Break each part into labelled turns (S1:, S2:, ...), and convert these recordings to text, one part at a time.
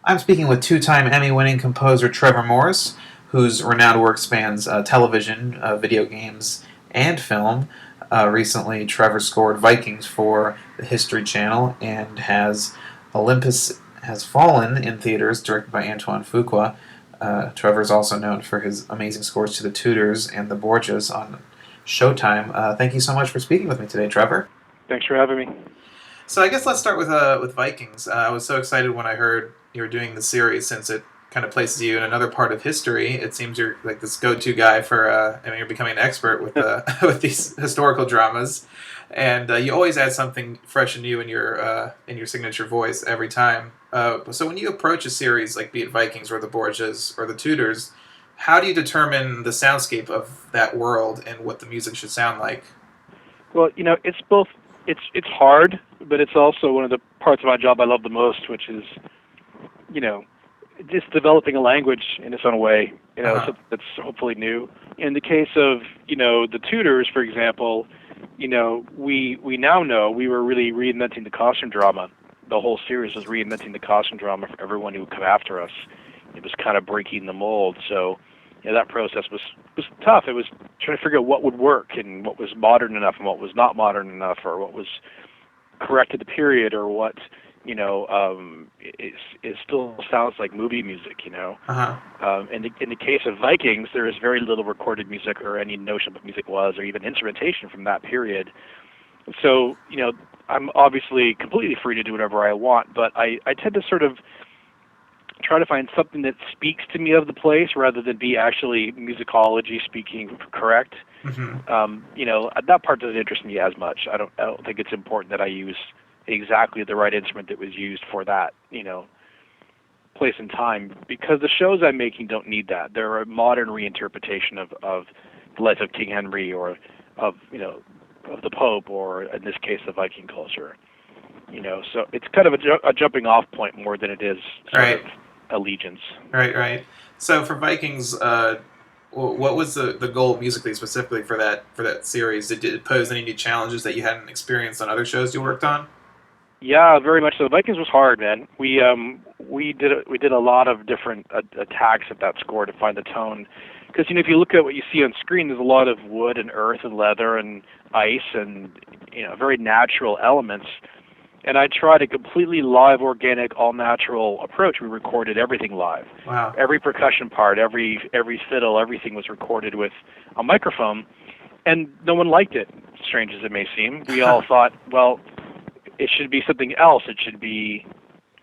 S1: I'm speaking with two-time Emmy-winning composer Trevor Morris, whose renowned work spans television, video games, and film. Recently, Trevor scored Vikings for the History Channel and has Olympus Has Fallen in theaters, directed by Antoine Fuqua. Trevor is also known for his amazing scores to the Tudors and the Borgias on Showtime. Thank you so much for speaking with me today, Trevor.
S2: Thanks for having me.
S1: So I guess let's start with Vikings. I was so excited when I heard you were doing the series since it kind of places you in another part of history. It seems you're like this go-to guy for. You're becoming an expert with with these historical dramas, and you always add something fresh and new in your signature voice every time. So when you approach a series like be it Vikings or the Borgias or the Tudors, how do you determine the soundscape of that world and what the music should sound like?
S2: Well, it's both. It's hard, but it's also one of the parts of my job I love the most, which is, just developing a language in its own way.
S1: Uh-huh.
S2: Something that's hopefully new. In the case of the Tudors, for example, we now know we were really reinventing the costume drama. The whole series was reinventing the costume drama for everyone who would come after us. It was kind of breaking the mold. So that process was tough. It was trying to figure out what would work and what was modern enough and what was not modern enough, or what was correct to the period, or what it still sounds like movie music.
S1: Uh-huh.
S2: In the case of Vikings, there is very little recorded music or any notion of what music was, or even instrumentation from that period. So I'm obviously completely free to do whatever I want, but I tend to sort of try to find something that speaks to me of the place rather than be actually musicology speaking correct.
S1: Mm-hmm.
S2: That part doesn't interest me as much. I don't think it's important that I use exactly the right instrument that was used for that, place and time, because the shows I'm making don't need that. They're a modern reinterpretation of the life of King Henry, or of the Pope, or in this case the Viking culture. So it's kind of a jumping off point more than it is sort
S1: Right.
S2: of allegiance.
S1: Right. So for Vikings, what was the goal musically specifically for that series? Did it pose any new challenges that you hadn't experienced on other shows you worked on?
S2: Yeah, very much so. Vikings was hard, man. We did a lot of different attacks at that score to find the tone, because if you look at what you see on screen, there's a lot of wood and earth and leather and ice and very natural elements. And I tried a completely live, organic, all-natural approach. We recorded everything live.
S1: Wow.
S2: Every percussion part, every fiddle, everything was recorded with a microphone, and no one liked it, strange as it may seem. We all thought, well, it should be something else. It should be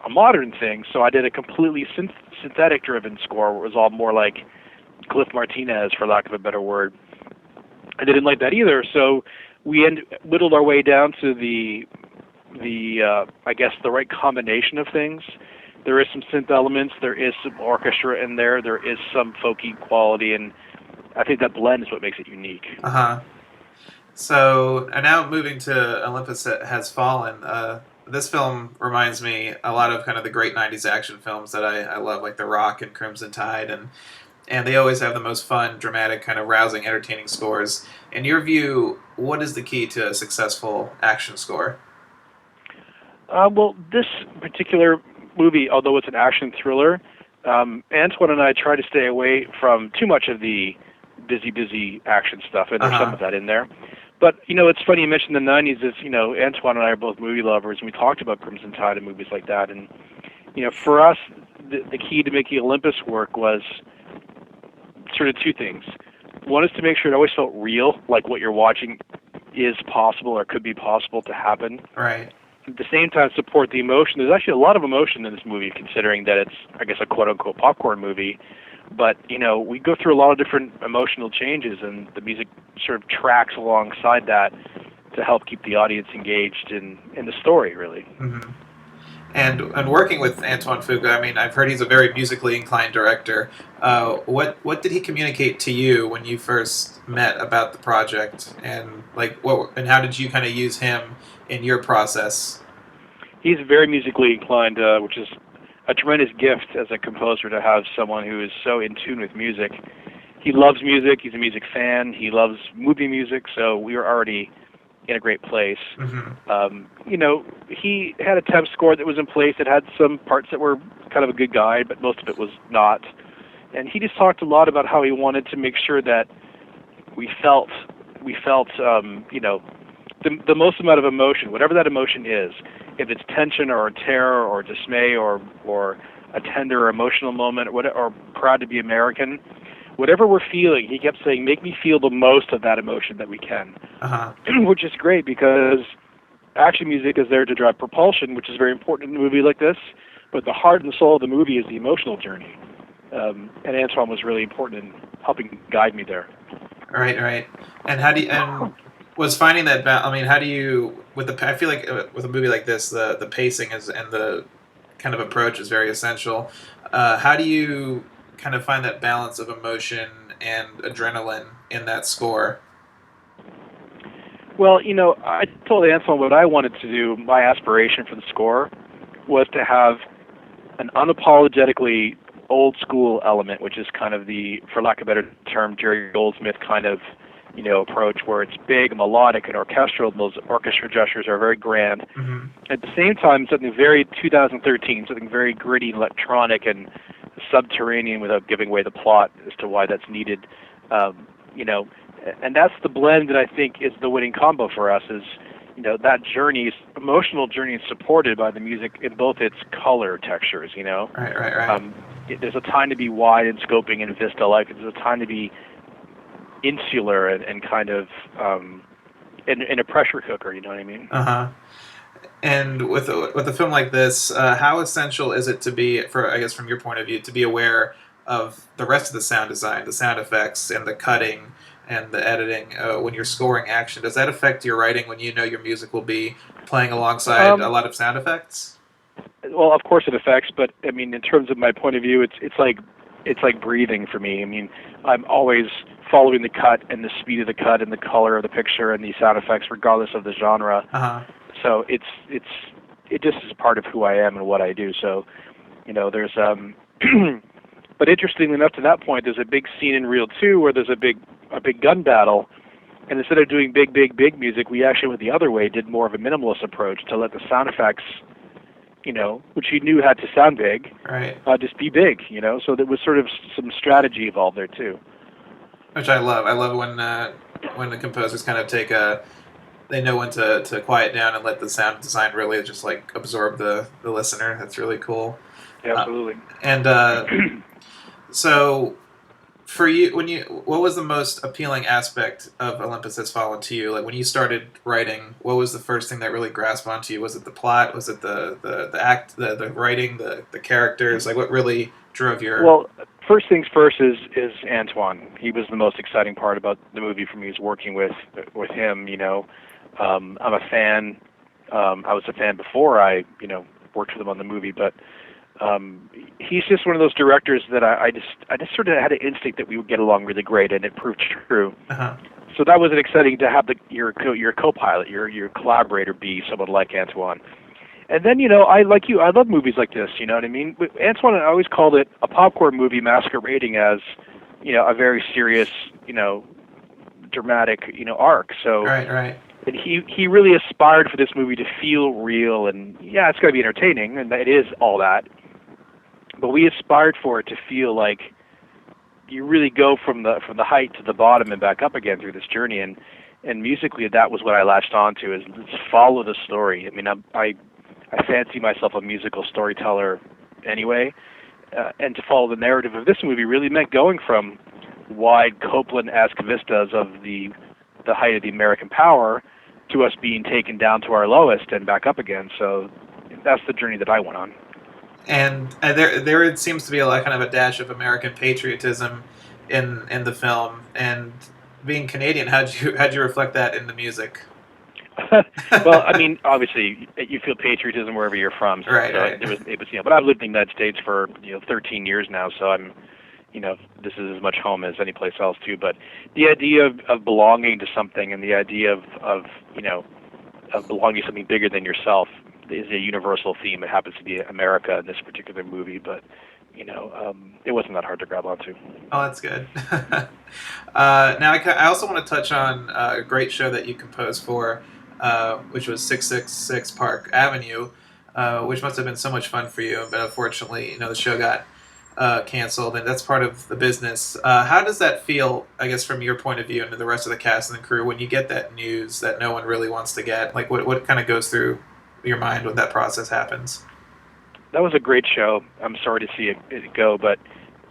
S2: a modern thing. So I did a completely synthetic-driven score where it was all more like Cliff Martinez, for lack of a better word. I didn't like that either, so we whittled our way down to the I guess the right combination of things. There is some synth elements, there is some orchestra in there is some folky quality, and I think that blend is what makes it unique.
S1: Uh-huh. So, and now moving to Olympus Has Fallen, this film reminds me a lot of kind of the great 90s action films that I love, like The Rock and Crimson Tide, and they always have the most fun, dramatic, kind of rousing, entertaining scores. In your view, what is the key to a successful action score?
S2: Well, this particular movie, although it's an action thriller, Antoine and I try to stay away from too much of the busy action stuff, and there's some
S1: Uh-huh.
S2: of that in there. But, it's funny you mentioned the 90s. Antoine and I are both movie lovers, and we talked about Crimson Tide and movies like that. And, for us, the key to making Olympus work was sort of two things. One is to make sure it always felt real, like what you're watching is possible or could be possible to happen.
S1: Right.
S2: At the same time, support the emotion. There's actually a lot of emotion in this movie, considering that it's, I guess, a quote-unquote popcorn movie. But, we go through a lot of different emotional changes, and the music sort of tracks alongside that to help keep the audience engaged in the story, really.
S1: Mm-hmm. And working with Antoine Fuqua, I mean, I've heard he's a very musically inclined director. What did he communicate to you when you first met about the project, and and how did you kind of use him in your process?
S2: He's very musically inclined, which is a tremendous gift as a composer, to have someone who is so in tune with music. He loves music. He's a music fan. He loves movie music. So we were already in a great place.
S1: Mm-hmm.
S2: He had a temp score that was in place. It had some parts that were kind of a good guide, but most of it was not. And he just talked a lot about how he wanted to make sure that we felt the most amount of emotion, whatever that emotion is, if it's tension or terror or dismay or a tender or emotional moment or proud to be American, whatever we're feeling, he kept saying, make me feel the most of that emotion that we can, which is great because action music is there to drive propulsion, which is very important in a movie like this, but the heart and soul of the movie is the emotional journey. And Antoine was really important in helping guide me there.
S1: Right. And was finding that how do you I feel like with a movie like this, the pacing and the kind of approach is very essential. How do you kind of find that balance of emotion and adrenaline in that score?
S2: Well, I told Antoine what I wanted to do. My aspiration for the score was to have an unapologetically old school element, which is kind of the, for lack of a better term, Jerry Goldsmith kind of, approach where it's big and melodic and orchestral. And those orchestra gestures are very grand.
S1: Mm-hmm.
S2: At the same time, something very 2013, something very gritty, electronic, and subterranean without giving away the plot as to why that's needed. And that's the blend that I think is the winning combo for us. Is that journey, emotional journey, is supported by the music in both its color textures.
S1: Right.
S2: There's a time to be wide and scoping and vista-like. There's a time to be insular and kind of in a pressure cooker. You know what I mean?
S1: And with a film like this, how essential is it to be, I guess from your point of view, to be aware of the rest of the sound design, the sound effects, and the cutting and the editing when you're scoring action? Does that affect your writing when you know your music will be playing alongside a lot of sound effects?
S2: Well, of course it affects, but I mean, in terms of my point of view, it's like breathing for me. I mean, I'm always following the cut and the speed of the cut and the color of the picture and the sound effects, regardless of the genre. So it just is part of who I am and what I do. So, there's but interestingly enough, to that point, there's a big scene in Reel 2 where there's a big gun battle, and instead of doing big music, we actually went the other way, did more of a minimalist approach to let the sound effects, which you knew had to sound big,
S1: right,
S2: just be big, So there was sort of some strategy involved there too.
S1: Which I love. I love when the composers kind of they know when to quiet down and let the sound design really just like absorb the listener. That's really cool.
S2: Absolutely.
S1: So for you, what was the most appealing aspect of Olympus Has Fallen to you? Like when you started writing, what was the first thing that really grasped onto you? Was it the plot? Was it the act, the writing, the characters? Like what really drove your?
S2: Well, first things first is Antoine. He was the most exciting part about the movie for me, is working with him. I'm a fan. I was a fan before I worked with him on the movie, but he's just one of those directors that I just sort of had an instinct that we would get along really great, and it proved true. So that was exciting to have your co-pilot, your collaborator, be someone like Antoine. And then I love movies like this. You know what I mean? With Antoine, I always called it a popcorn movie masquerading as a very serious dramatic arc. So
S1: right.
S2: And he really aspired for this movie to feel real, and yeah, it's got to be entertaining, and it is all that. But we aspired for it to feel like you really go from the height to the bottom and back up again through this journey. And musically, that was what I latched onto, is let's follow the story. I mean, I fancy myself a musical storyteller anyway, and to follow the narrative of this movie really meant going from wide Copland-esque vistas of the height of the American power to us being taken down to our lowest and back up again. So that's the journey that I went on.
S1: And there seems to be kind of a dash of American patriotism in the film. And being Canadian, how'd you reflect that in the music?
S2: Well, I mean, obviously, you feel patriotism wherever you're from. So,
S1: right.
S2: It was, but I've lived in the United States for 13 years now, so I'm, this is as much home as any place else too. But the idea of belonging to something, and the idea of belonging to something bigger than yourself, is a universal theme. It happens to be America in this particular movie, but it wasn't that hard to grab onto.
S1: Oh, that's good. Now, I also want to touch on a great show that you composed for, which was 666 Park Avenue, which must have been so much fun for you. But unfortunately, the show got canceled, and that's part of the business. How does that feel, I guess, from your point of view and the rest of the cast and the crew when you get that news that no one really wants to get? Like, what kind of goes through your mind when that process happens?
S2: That was a great show. I'm sorry to see it go, but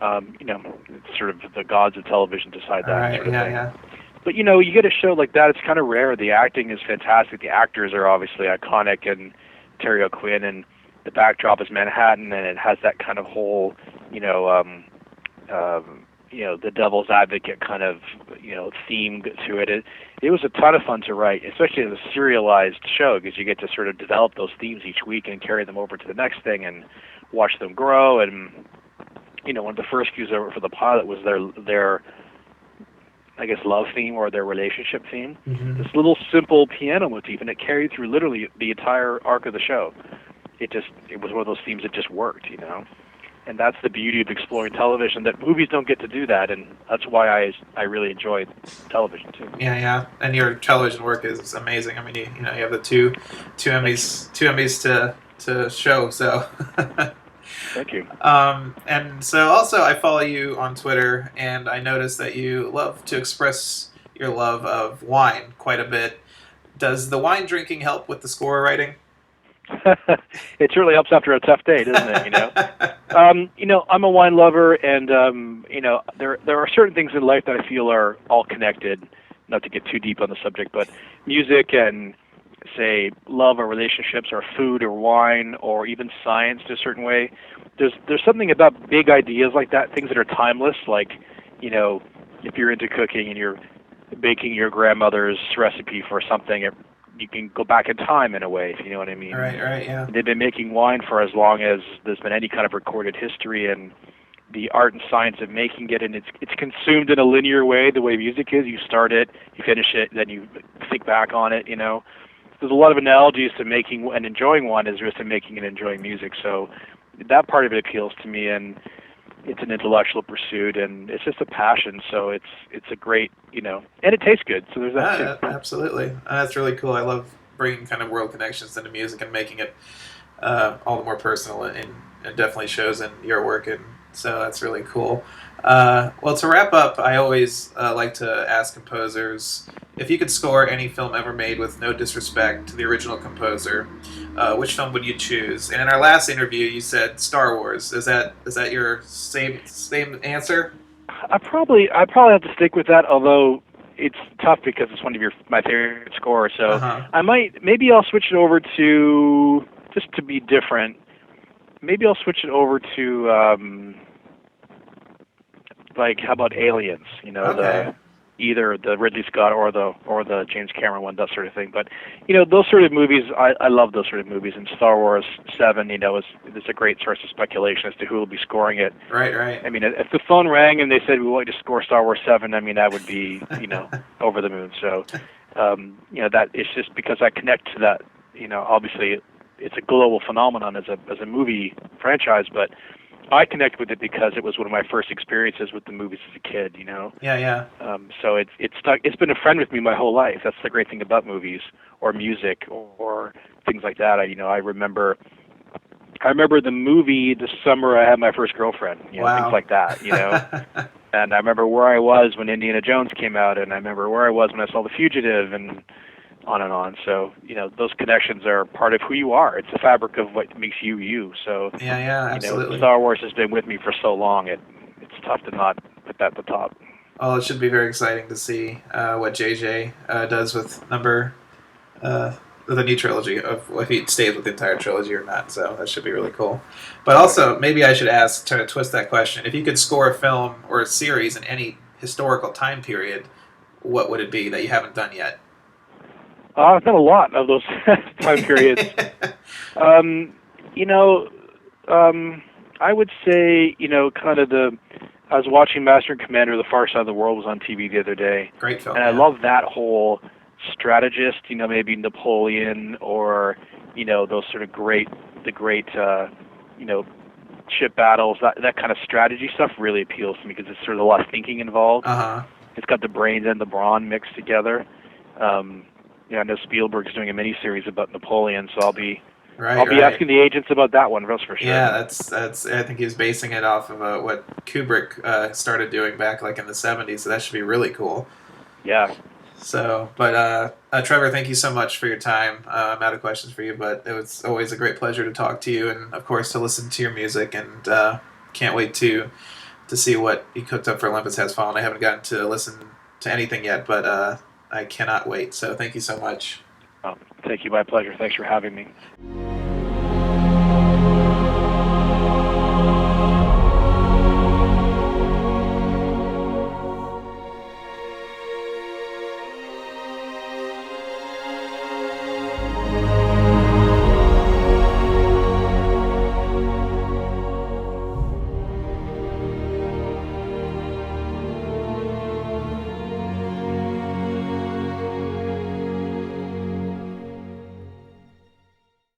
S2: it's sort of the gods of television decide
S1: All
S2: that
S1: right,
S2: sort of
S1: yeah,
S2: thing.
S1: yeah.
S2: But you get a show like that, it's kind of rare. The acting is fantastic. The actors are obviously iconic, and Terry O'Quinn, and the backdrop is Manhattan, and it has that kind of whole, the devil's advocate kind of, theme to it. It was a ton of fun to write, especially as a serialized show, because you get to sort of develop those themes each week and carry them over to the next thing and watch them grow. And one of the first cues over for the pilot was their I guess love theme or their relationship theme.
S1: Mm-hmm.
S2: This little simple piano motif, and it carried through literally the entire arc of the show. It was one of those themes that just worked, And that's the beauty of exploring television, that movies don't get to do that, and that's why I really enjoy television too.
S1: Yeah, yeah, and your television work is amazing. I mean, you have the two Emmys to show. So,
S2: thank you.
S1: And so also I follow you on Twitter, and I noticed that you love to express your love of wine quite a bit. Does the wine drinking help with the score writing?
S2: It certainly helps after a tough day, doesn't it? I'm a wine lover, and there are certain things in life that I feel are all connected. Not to get too deep on the subject, but music and say love or relationships or food or wine or even science to a certain way. There's something about big ideas like that, things that are timeless, like if you're into cooking and you're baking your grandmother's recipe for something, you can go back in time in a way, if you know what I mean.
S1: Right, yeah.
S2: They've been making wine for as long as there's been any kind of recorded history, and the art and science of making it, and it's consumed in a linear way, the way music is. You start it, you finish it, then you think back on it, There's a lot of analogies to making and enjoying wine as there is to making and enjoying music, so that part of it appeals to me, and it's an intellectual pursuit, and it's just a passion, so it's a great, and it tastes good, so there's that too.
S1: Absolutely. That's really cool. I love bringing kind of world connections into music and making it all the more personal, and definitely shows in your work, and so that's really cool. Well, to wrap up, I always like to ask composers, if you could score any film ever made with no disrespect to the original composer, which film would you choose? And in our last interview, you said Star Wars. Is that your same answer?
S2: I probably have to stick with that, although it's tough because it's one of my favorite scores. So maybe I'll switch it over to, just to be different. Maybe I'll switch it over to how about Aliens?
S1: Okay.
S2: Either the Ridley Scott or the James Cameron one, that sort of thing. But those sort of movies, I love those sort of movies. And Star Wars 7, it's a great source of speculation as to who will be scoring it.
S1: Right.
S2: I mean, if the phone rang and they said we want you to score Star Wars 7, I mean that would be over the moon. So that it's just because I connect to that. Obviously it's a global phenomenon as a movie franchise, but I connect with it because it was one of my first experiences with the movies as a kid,
S1: Yeah.
S2: So it's stuck. It's been a friend with me my whole life. That's the great thing about movies or music or things like that. I remember the movie the summer I had my first girlfriend.
S1: Wow.
S2: Things like that. And I remember where I was when Indiana Jones came out, and I remember where I was when I saw The Fugitive, and on and on. So, those connections are part of who you are. It's the fabric of what makes you you. So,
S1: Yeah, absolutely.
S2: Star Wars has been with me for so long, it's tough to not put that at the top.
S1: Well, it should be very exciting to see what JJ does with the new trilogy, of if he stays with the entire trilogy or not. So that should be really cool. But also, maybe I should ask, try to twist that question. If you could score a film or a series in any historical time period, what would it be that you haven't done yet?
S2: I've done a lot of those time periods. I would say, I was watching Master and Commander, The Far Side of the World was on TV the other day.
S1: Great film.
S2: And I love that whole strategist, maybe Napoleon or, those sort of great ship battles, that kind of strategy stuff really appeals to me because it's sort of a lot of thinking involved.
S1: Uh-huh.
S2: It's got the brains and the brawn mixed together. Yeah, I know Spielberg's doing a miniseries about Napoleon, so I'll be
S1: Right.
S2: asking the agents about that one, that's for sure.
S1: Yeah, that's. I think he's basing it off of what Kubrick started doing back like in the '70s. So that should be really cool.
S2: Yeah.
S1: So, but Trevor, thank you so much for your time. I'm out of questions for you, but it was always a great pleasure to talk to you, and of course to listen to your music. And can't wait to see what you cooked up for Olympus Has Fallen. I haven't gotten to listen to anything yet, but I cannot wait. So, thank you so much.
S2: Thank you, my pleasure. Thanks for having me.